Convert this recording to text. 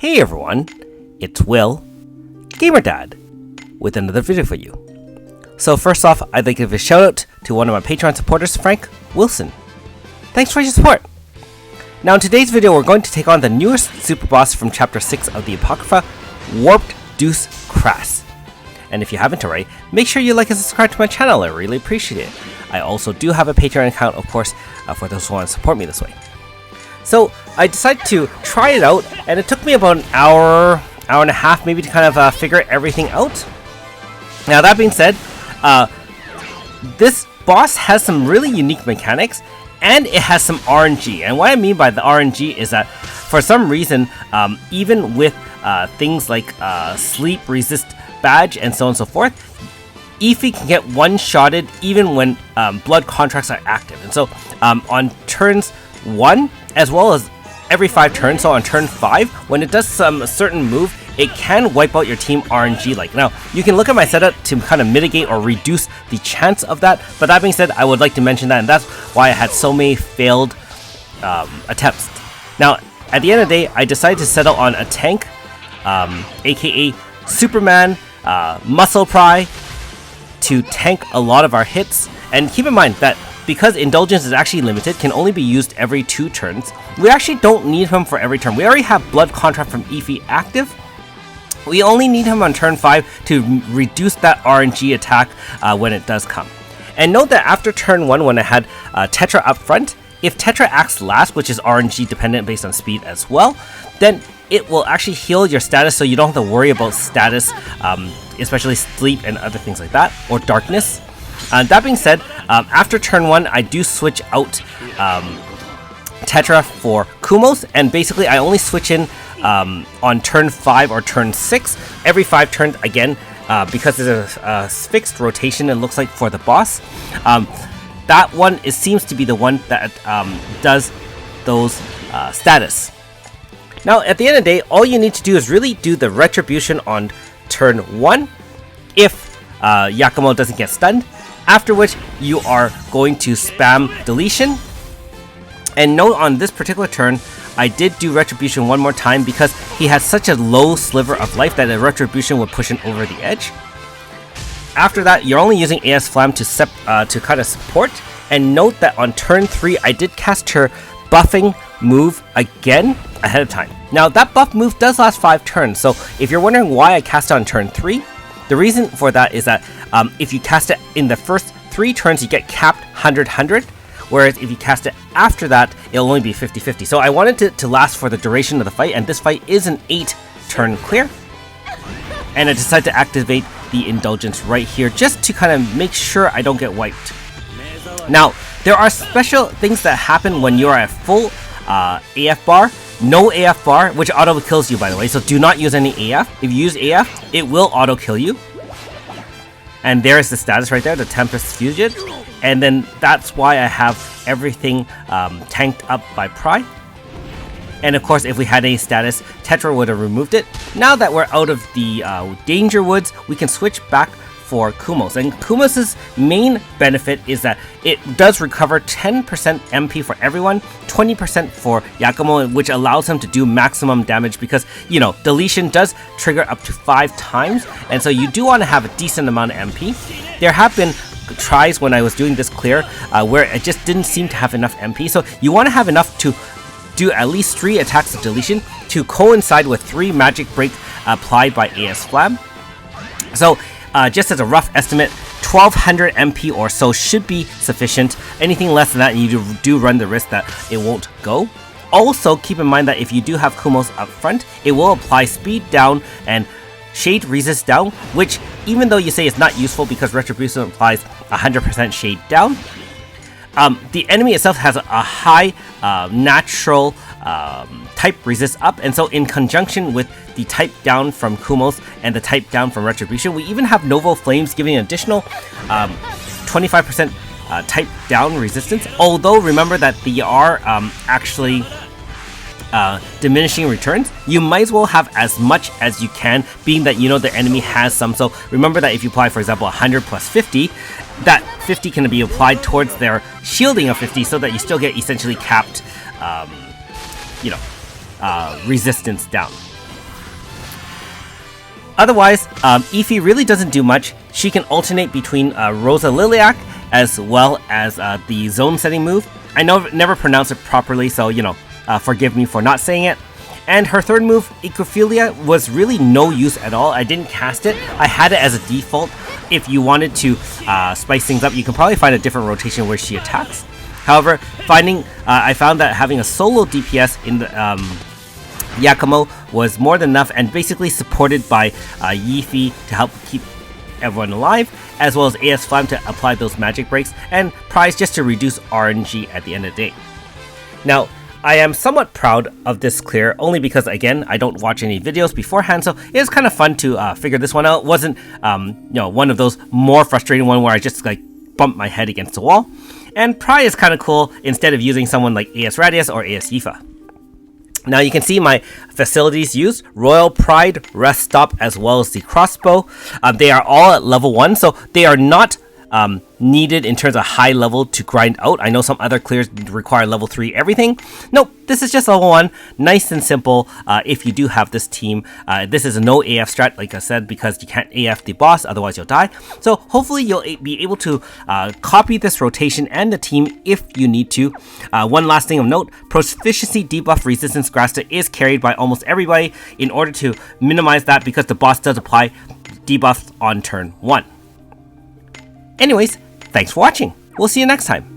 Hey everyone, it's Will, GamerDad, with another video for you. So first off, I'd like to give a shout out to one of my Patreon supporters, Frank Wilson. Thanks for your support! Now in today's video, we're going to take on the newest super boss from chapter 6 of the Apocrypha, Warped Deus Cras. And if you haven't already, make sure you like and subscribe to my channel, I really appreciate it. I also do have a Patreon account, of course, for those who want to support me this way. So I decided to try it out, and it took me about an hour and a half maybe to kind of figure everything out. Now that being said, this boss has some really unique mechanics, and it has some RNG. And what I mean by the RNG is that for some reason, even with things like sleep resist badge and so on and so forth, Yipha can get one-shotted even when blood contracts are active. And so on turns 1, as well as every 5 turns, so on turn 5, when it does some certain move, it can wipe out your team RNG like. Now, you can look at my setup to kind of mitigate or reduce the chance of that, but that being said, I would like to mention that, and that's why I had so many failed attempts. Now, at the end of the day, I decided to settle on a tank, aka Superman, Muscle Pry, to tank a lot of our hits. And keep in mind that because Indulgence is actually limited, can only be used every 2 turns, we actually don't need him for every turn. We already have Blood Contract from Yipha active. We only need him on turn 5 to reduce that RNG attack when it does come. And note that after turn 1, when I had Tetra up front, if Tetra acts last, which is RNG dependent based on speed as well, then it will actually heal your status, so you don't have to worry about status, especially sleep and other things like that, or darkness. That being said, after turn 1, I do switch out Tetra for Kumos, and basically I only switch in on turn 5 or turn 6 every 5 turns again, because there's a fixed rotation, it looks like, for the boss. That one seems to be the one that does those status. Now, at the end of the day, all you need to do is really do the Retribution on turn 1 if Yakumo doesn't get stunned, after which you are going to spam Deletion. And note on this particular turn, I did do Retribution one more time because he had such a low sliver of life that a Retribution would push him over the edge. After that, you're only using AS Flam to kind of support. And note that on turn 3, I did cast her buffing move again ahead of time. Now, that buff move does last 5 turns, so if you're wondering why I cast it on turn 3, the reason for that is that if you cast it in the first 3 turns, you get capped 100-100, whereas if you cast it after that, it'll only be 50-50. So I wanted it to last for the duration of the fight, and this fight is an 8-turn clear. And I decided to activate the Indulgence right here, just to kind of make sure I don't get wiped. Now, there are special things that happen when you are at full AF bar. No AF bar, which auto kills you, by the way, so do not use any AF. If you use AF, it will auto kill you. And there's the status right there, the Tempest Fusion. And then that's why I have everything tanked up by Pry. And of course, if we had any status, Tetra would have removed it. Now that we're out of the Danger Woods, we can switch back for Kumos. And Kumos' main benefit is that it does recover 10% MP for everyone, 20% for Yakumo, which allows him to do maximum damage because, you know, Deletion does trigger up to 5 times, and so you do want to have a decent amount of MP. There have been tries when I was doing this clear where it just didn't seem to have enough MP, so you want to have enough to do at least 3 attacks of Deletion to coincide with 3 Magic Break applied by AS Flam. So just as a rough estimate, 1200 MP or so should be sufficient. Anything less than that, you do run the risk that it won't go. Also, keep in mind that if you do have Kumos up front, it will apply speed down and shade resist down, which even though you say it's not useful because Retribution applies 100% shade down, the enemy itself has a high natural type resist up, and so in conjunction with the type down from Kumos and the type down from Retribution, we even have Novo Flames giving an additional 25% type down resistance, although remember that they are actually diminishing returns. You might as well have as much as you can, being that you know the enemy has some. So remember that if you apply, for example, 100 plus 50, that 50 can be applied towards their shielding of 50, so that you still get essentially capped resistance down. Otherwise, Yipha really doesn't do much. She can alternate between Rosa Liliac as well as the zone setting move. I never pronounce it properly, so forgive me for not saying it. And her third move, Ecophilia, was really no use at all. I didn't cast it. I had it as a default. If you wanted to spice things up, you can probably find a different rotation where she attacks. However, I found that having a solo DPS in the Yakumo was more than enough, and basically supported by Yipha to help keep everyone alive, as well as AS Flam to apply those magic breaks, and Prize just to reduce RNG at the end of the day. Now, I am somewhat proud of this clear, only because, again, I don't watch any videos beforehand, so it was kind of fun to figure this one out. It wasn't, one of those more frustrating one where I just bumped my head against the wall. And Pry is kind of cool instead of using someone like AS Radias or AS Yipha. Now you can see my facilities used: Royal Pride, Rest Stop, as well as the Crossbow. They are all at level 1, so they are not needed in terms of high level to grind out. I know some other clears require level 3 everything. Nope, this is just level 1. Nice and simple if you do have this team. This is a no AF strat, like I said, because you can't AF the boss, otherwise you'll die. So hopefully you'll be able to copy this rotation and the team if you need to. One last thing of note, Proficiency Debuff Resistance Grasta is carried by almost everybody in order to minimize that, because the boss does apply debuffs on turn 1. Anyways, thanks for watching. We'll see you next time.